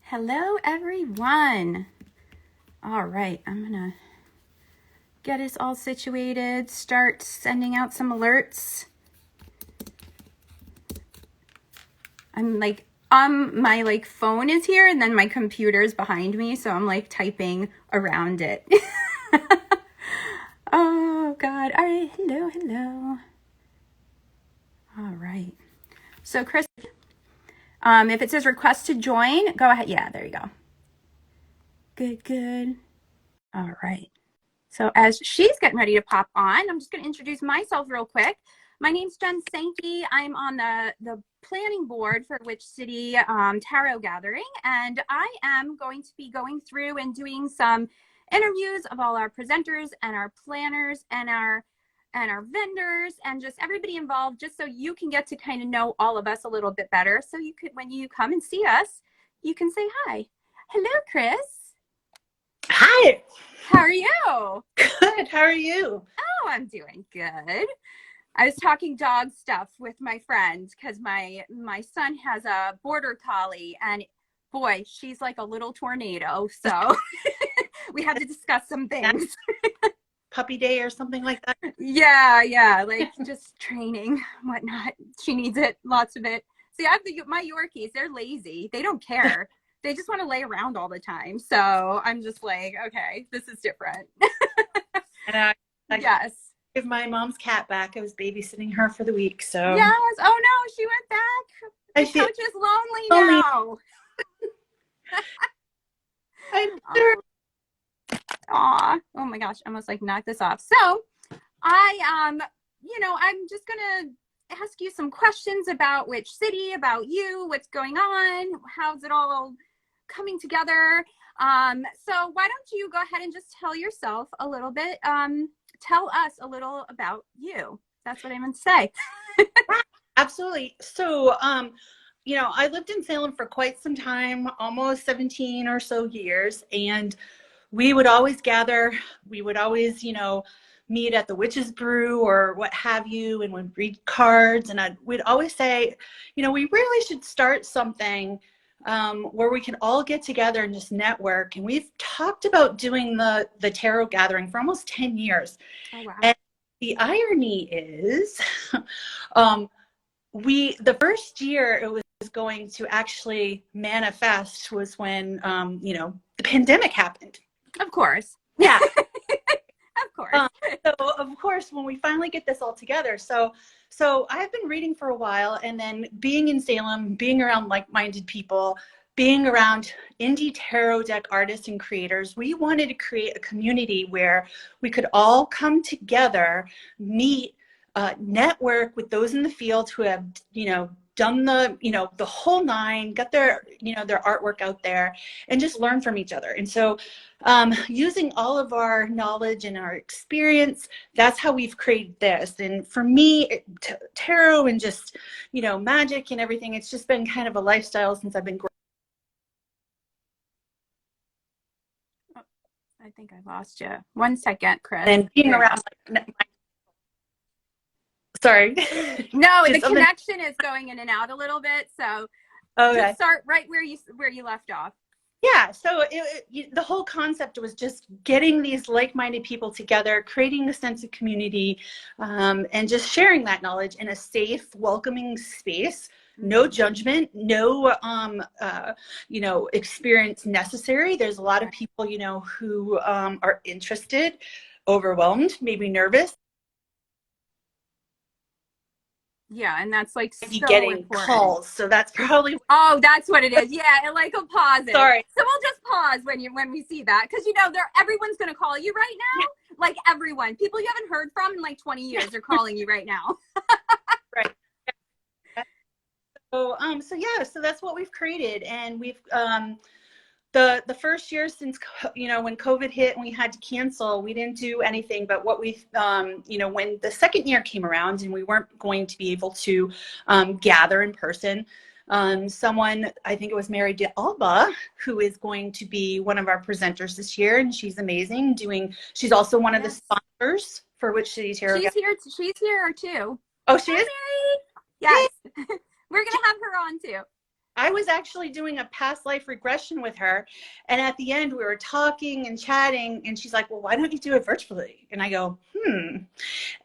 Hello, everyone. All right, I'm gonna get us all situated, start sending out some alerts. My phone is here and then my computer is behind me, so I'm like typing around it. Oh God. All right, hello. All right. So Kris, if it says request to join, go ahead. Yeah, there you go. Good. All right. So as she's getting ready to pop on, I'm just going to introduce myself real quick. My name's Jen Sankey. I'm on the planning board for Witch City Tarot Gathering, and I am going to be going through and doing some interviews of all our presenters and our planners and our vendors and just everybody involved, just so you can get to kind of know all of us a little bit better. So you could, when you come and see us, you can say hi. Hello, Kris. Hi. How are you? Good. How are you? Oh, I'm doing good. I was talking dog stuff with my friend because my son has a border collie, and boy, she's like a little tornado. So we had to discuss some things. Puppy day or something like that? Yeah, like just training, whatnot. She needs it, lots of it. See, I have my Yorkies. They're lazy. They don't care. They just want to lay around all the time. So I'm just like, okay, this is different. And I yes. give my mom's cat back. I was babysitting her for the week. So yes. Oh no, she went back. The couch is lonely now. I'm Aw. Oh my gosh, I almost like knocked this off. So I'm just gonna ask you some questions about Witch City, about you, what's going on, how's it all coming together. So why don't you go ahead and just tell yourself a little bit, tell us a little about you. That's what I meant to say. Absolutely. So, I lived in Salem for quite some time, almost 17 or so years, and we would always gather. We would always, meet at the Witch's Brew or what have you, and would read cards. And we'd always say, we really should start something where we can all get together and just network. And we've talked about doing the tarot gathering for almost 10 years. Oh, wow. And the irony is, the first year it was going to actually manifest was when, the pandemic happened. Of course. Yeah. Of course. So of course, when we finally get this all together, so I've been reading for a while, and then being in Salem, being around like-minded people, being around indie tarot deck artists and creators, we wanted to create a community where we could all come together, meet, network with those in the field who have, done the whole nine, got their artwork out there, and just learn from each other. And so using all of our knowledge and our experience, that's how we've created this. And for me, tarot and just, magic and everything, it's just been kind of a lifestyle since I've been growing. I think I lost you. 1 second, Kris. And being around, sorry. No, the connection is going in and out a little bit. So just start right where you left off. Yeah, so the whole concept was just getting these like-minded people together, creating a sense of community, and just sharing that knowledge in a safe, welcoming space. No judgment, no, experience necessary. There's a lot of people, who are interested, overwhelmed, maybe nervous. Yeah, and that's like so getting important. Calls, so that's probably. Oh, that's what it is. Yeah, and like a pause. Sorry. So we'll just pause when we see that, because everyone's gonna call you right now. Yeah. Like everyone, people you haven't heard from in like 20 years are calling you right now. Right. So that's what we've created, and we've the first year since when COVID hit and we had to cancel, we didn't do anything. But what we've when the second year came around and we weren't going to be able to gather in person, someone, I think it was Mary de Alba, who is going to be one of our presenters this year, and she's amazing. She's also one of the sponsors for Witch City Tarot. She's here too. Oh, she is? Mary. Yes. We're gonna have her on too. I was actually doing a past life regression with her. And at the end, we were talking and chatting. And she's like, well, why don't you do it virtually? And I go,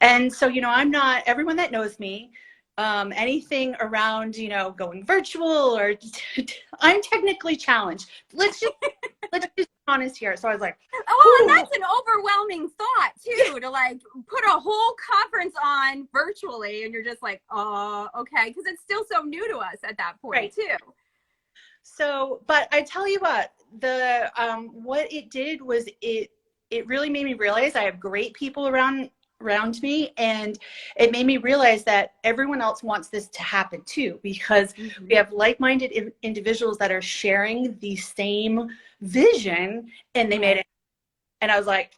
And so, I'm not, everyone that knows me, anything around, going virtual or I'm technically challenged. Let's just be honest here. So I was like, oh, and that's an overwhelming thought too, to like put a whole conference on virtually, and you're just like, oh, okay, because it's still so new to us at that point, right, too. So, but I tell you what, what it did was it really made me realize I have great people around me, and it made me realize that everyone else wants this to happen too, because we have like-minded individuals that are sharing the same vision, and they made it. And I was like,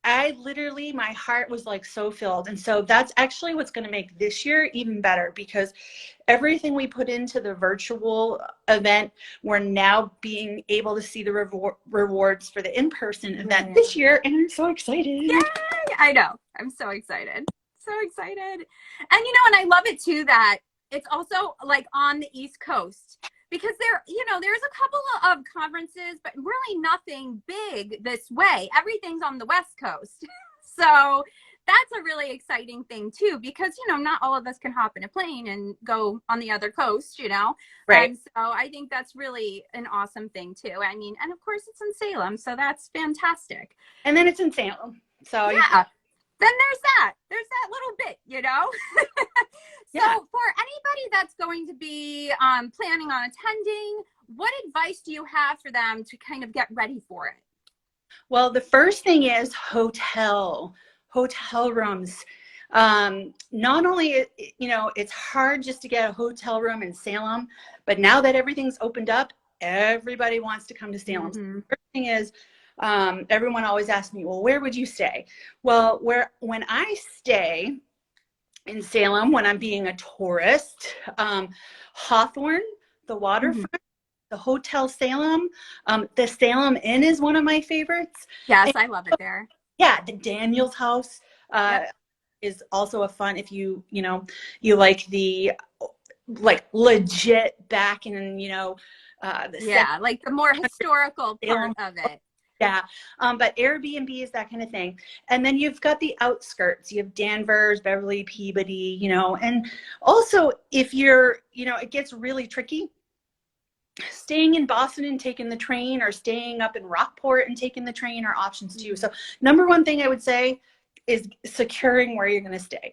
my heart was like so filled. And so that's actually what's going to make this year even better, because everything we put into the virtual event, we're now being able to see the rewards for the in-person event this year. And I'm so excited. Yay! I know. I'm so excited. So excited. And, and I love it too that it's also like on the East Coast, because there's a couple of conferences, but really nothing big this way. Everything's on the West Coast. So that's a really exciting thing too, because, not all of us can hop in a plane and go on the other coast, Right. And so I think that's really an awesome thing too. I mean, and of course it's in Salem, so that's fantastic. And then it's in Salem. So yeah. Then there's that little bit, So for anybody that's going to be planning on attending, what advice do you have for them to kind of get ready for it? Well, the first thing is hotel rooms. Not only, it's hard just to get a hotel room in Salem, but now that everything's opened up, everybody wants to come to Salem. So the first thing is, everyone always asks me, well, where would you stay? Well, when I stay in Salem, when I'm being a tourist, Hawthorne, the waterfront, the Hotel Salem, the Salem Inn is one of my favorites. Yes, I love it there. Yeah, the Daniels House is also a fun, if you like the legit back in like the more historical part of it. Yeah, but Airbnb is that kind of thing. And then you've got the outskirts. You have Danvers, Beverly, Peabody, and also if you're, it gets really tricky. Staying in Boston and taking the train, or staying up in Rockport and taking the train are options too. So number one thing I would say is securing where you're going to stay.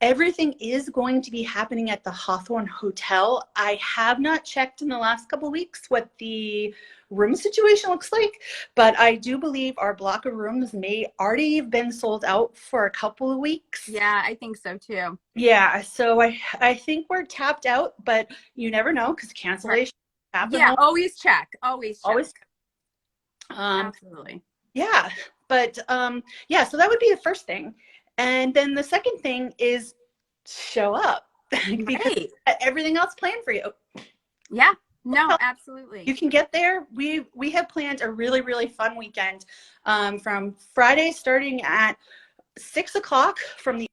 Everything is going to be happening at the Hawthorne Hotel. I have not checked in the last couple of weeks what the room situation looks like, but I do believe our block of rooms may already have been sold out for a couple of weeks. Yeah, I think so too. Yeah, so I think we're tapped out, but you never know, because cancellation happen. Yeah, always check. Always check. Absolutely. Yeah, but so that would be the first thing. And then the second thing is show up, because everything else planned for you. Yeah. No, absolutely. You can get there. We have planned a really, really fun weekend, from Friday starting at 6 o'clock from the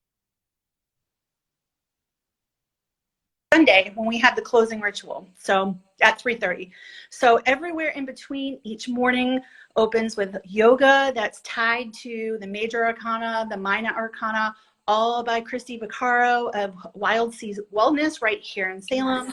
Sunday when we have the closing ritual. So at 3:30. So everywhere in between, each morning opens with yoga that's tied to the major arcana, the minor arcana, all by Christy Vaccaro of Wild Seas Wellness right here in Salem.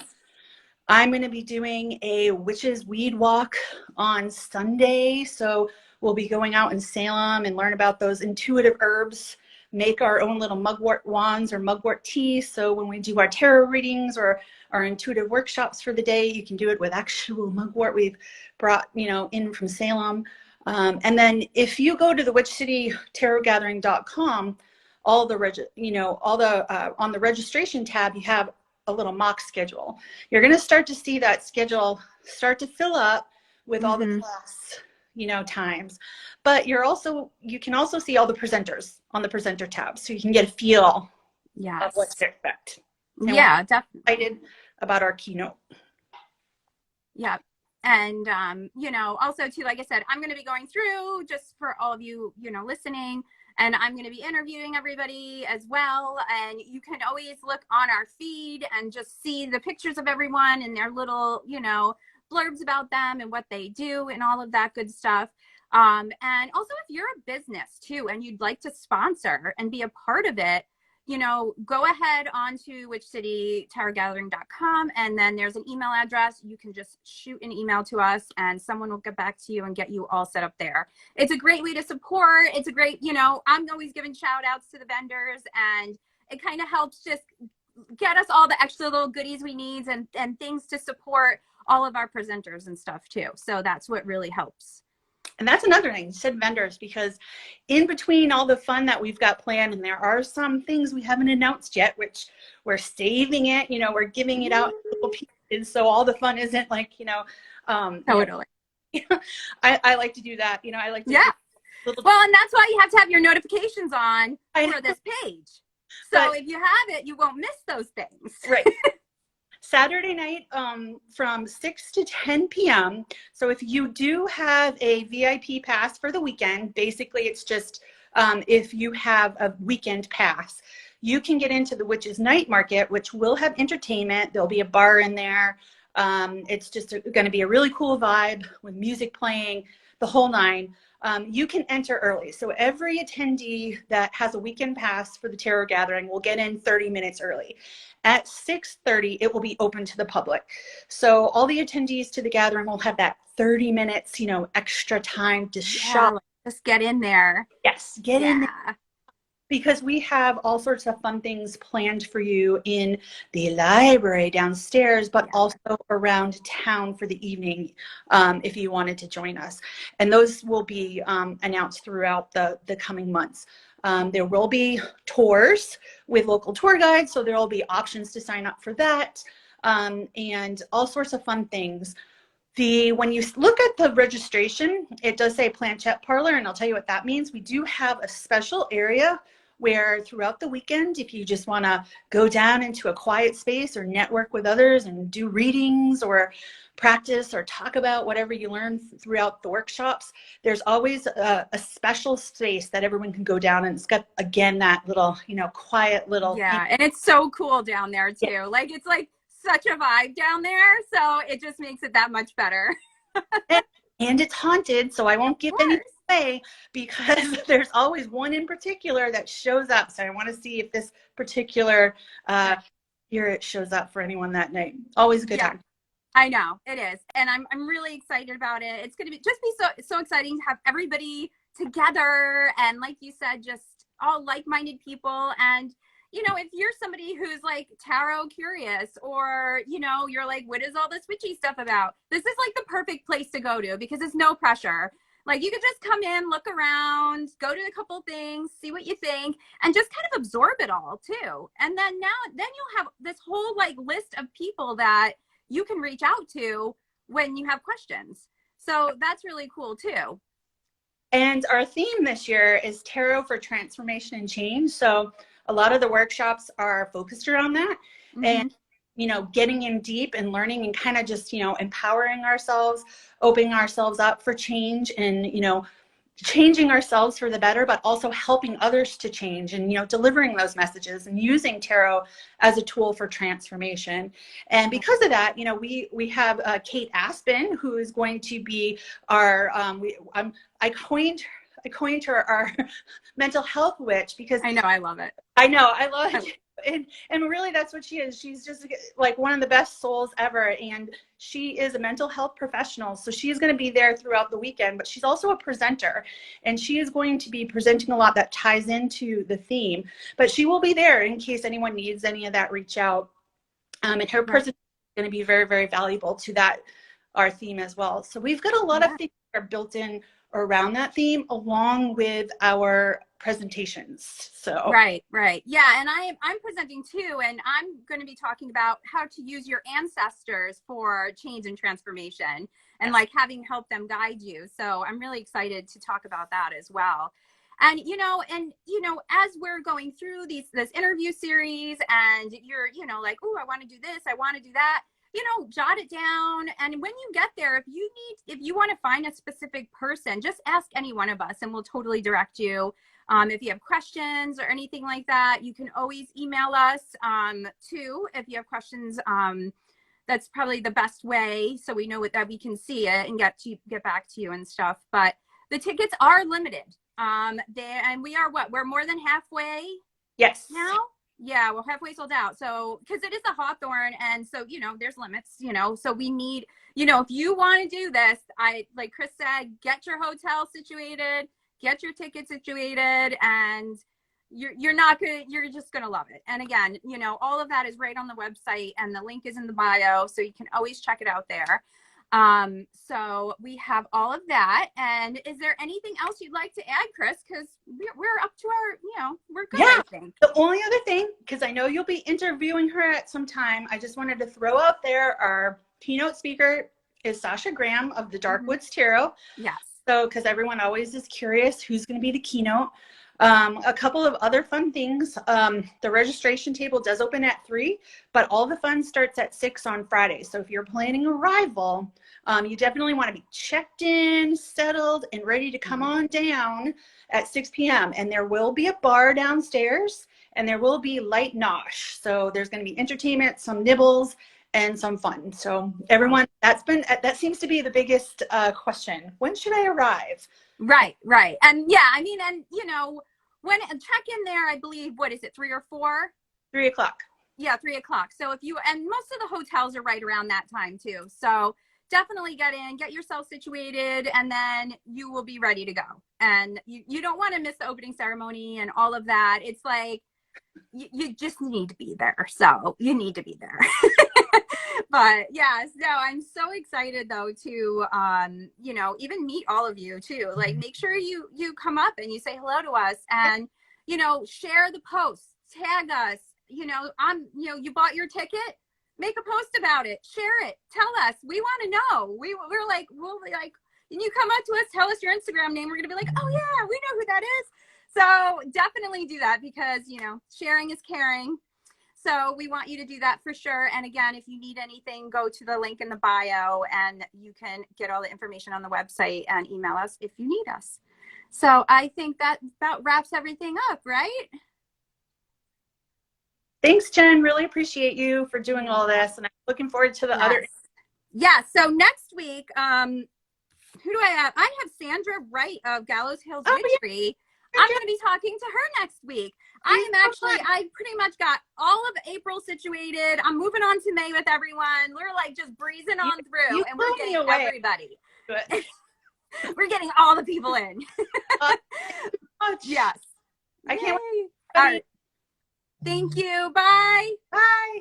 I'm going to be doing a witch's weed walk on Sunday. So we'll be going out in Salem and learn about those intuitive herbs, make our own little mugwort wands or mugwort tea. So when we do our tarot readings or our intuitive workshops for the day, you can do it with actual mugwort we've brought, in from Salem. And then if you go to the witchcitytarotgathering.com, on the registration tab, you have a little mock schedule. You're going to start to see that schedule start to fill up with all the class, times. But you can also see all the presenters on the presenter tab, so you can get a feel of what to expect. And definitely. Excited about our keynote. Yeah. And, also too, like I said, I'm going to be going through, just for all of you, listening, And I'm going to be interviewing everybody as well. And you can always look on our feed and just see the pictures of everyone and their little, you know, blurbs about them and what they do and all of that good stuff. And also, if you're a business too and you'd like to sponsor and be a part of it, you know, go ahead onto witchcitytarotgathering.com, and then there's an email address. You can just shoot an email to us and someone will get back to you and get you all set up there. It's a great way to support. It's a great, you know, I'm always giving shout outs to the vendors, and it kind of helps just get us all the extra little goodies we need and things to support all of our presenters and stuff too. So that's what really helps. And that's another thing, you said vendors, because in between all the fun that we've got planned, and there are some things we haven't announced yet, which we're saving it, you know, we're giving it out in little pieces, so all the fun isn't like, you know, totally. You know, I like to do that, you know, I like to little... Well, and that's why you have to have your notifications on for this page. So if you have it, you won't miss those things. Right. Saturday night from 6 to 10 p.m. So if you do have a VIP pass for the weekend, basically it's just if you have a weekend pass, you can get into the Witches Night Market, which will have entertainment. There'll be a bar in there. It's just going to be a really cool vibe with music playing, the whole nine. You can enter early. So every attendee that has a weekend pass for the tarot gathering will get in 30 minutes early. At 6:30, it will be open to the public. So all the attendees to the gathering will have that 30 minutes, you know, extra time to shop. Just get in there. Yes, get in there. Because we have all sorts of fun things planned for you in the library downstairs, but also around town for the evening if you wanted to join us. And those will be announced throughout the coming months. There will be tours with local tour guides, so there will be options to sign up for that, and all sorts of fun things. When you look at the registration, it does say Planchette Parlor, and I'll tell you what that means. We do have a special area where throughout the weekend, if you just want to go down into a quiet space or network with others and do readings or practice or talk about whatever you learn throughout the workshops, there's always a special space that everyone can go down, and it's got, again, that little, you know, quiet little and it's so cool down there too. Like, it's like such a vibe down there, so it just makes it that much better. And it's haunted, so I won't give any away, because there's always one in particular that shows up. So I want to see if this particular spirit shows up for anyone that night. Always a good time. I know it is, and I'm really excited about it. It's going to be so exciting to have everybody together, and like you said, just all like-minded people. And you know, if you're somebody who's like tarot curious, or you know, you're like, what is all this witchy stuff about? This is like the perfect place to go to, because there's no pressure. Like, you could just come in, look around, go to a couple things, see what you think, and just kind of absorb it all too. And then you'll have this whole like list of people that you can reach out to when you have questions. So that's really cool too. And our theme this year is Tarot for Transformation and Change. So a lot of the workshops are focused around that. And, you know, getting in deep and learning and kind of just, you know, empowering ourselves, opening ourselves up for change, and, you know, changing ourselves for the better, but also helping others to change, and, you know, delivering those messages and using tarot as a tool for transformation. And because of that, you know, we have Kate Aspen, who is going to be our I coined her our mental health witch, because I know, I love it. I know, I love it. And really, that's what she is. She's just like one of the best souls ever. And she is a mental health professional. So she's going to be there throughout the weekend, but she's also a presenter. And she is going to be presenting a lot that ties into the theme. But she will be there in case anyone needs any of that, reach out. And her presentation is going to be very, very valuable to that, our theme as well. So we've got a lot of things that are built in around that theme, along with our presentations. So right. Yeah, and I'm presenting too, and I'm going to be talking about how to use your ancestors for change and transformation, and like having help them guide you. So I'm really excited to talk about that as well. And you know, as we're going through this interview series, and you're, you know, like, oh, I want to do this, I want to do that, you know, jot it down. And when you get there, if you want to find a specific person, just ask any one of us and we'll totally direct you. If you have questions or anything like that, you can always email us too if you have questions. That's probably the best way, so we know that we can see it and get back to you and stuff. But the tickets are limited. And we are we're more than halfway. Yes. Now. Yeah, we're halfway sold out. So, because it is a Hawthorne, and so, there's limits, so we need, if you want to do this, like Kris said, get your hotel situated, get your ticket situated, and you're just going to love it. And again, all of that is right on the website, and the link is in the bio, so you can always check it out there. So we have all of that. And is there anything else you'd like to add, Kris? Because we're up to our, we're good, yeah, I think. The only other thing, because I know you'll be interviewing her at some time, I just wanted to throw out there our keynote speaker is Sasha Graham of the Dark Woods Tarot. Yes. So, because everyone always is curious who's going to be the keynote. A couple of other fun things. The registration table does open at 3, but all the fun starts at 6 on Friday. So if you're planning arrival, you definitely want to be checked in, settled, and ready to come on down at 6 p.m. And there will be a bar downstairs, and there will be light nosh. So there's going to be entertainment, some nibbles, and some fun. So everyone, that seems to be the biggest question. When should I arrive? Right. And yeah, I mean, and when check in there, I believe, what is it, 3 or 4? 3 o'clock. Yeah, 3 o'clock. So and most of the hotels are right around that time too. So definitely get in, get yourself situated, and then you will be ready to go. And you don't want to miss the opening ceremony and all of that. It's like, you just need to be there. So you need to be there. But yes, no, I'm so excited though to, even meet all of you too. Like, make sure you come up and you say hello to us, and, share the posts, tag us, you bought your ticket, make a post about it, share it, tell us. We want to know. We'll be like, and you come up to us, tell us your Instagram name. We're going to be like, oh yeah, we know who that is. So definitely do that, because, sharing is caring. So we want you to do that for sure. And again, if you need anything, go to the link in the bio, and you can get all the information on the website and email us if you need us. So I think that about wraps everything up, right? Thanks, Jen. Really appreciate you for doing all this. And I'm looking forward to the other. Yeah. So next week, who do I have? I have Sandra Wright of Gallows Hills Witchery. Yeah. I'm going to be talking to her next week. I pretty much got all of April situated. I'm moving on to May with everyone. We're like just breezing on through, and we're getting everybody. Good. We're getting all the people in. Yes. I can't wait. All right. Thank you. Bye. Bye.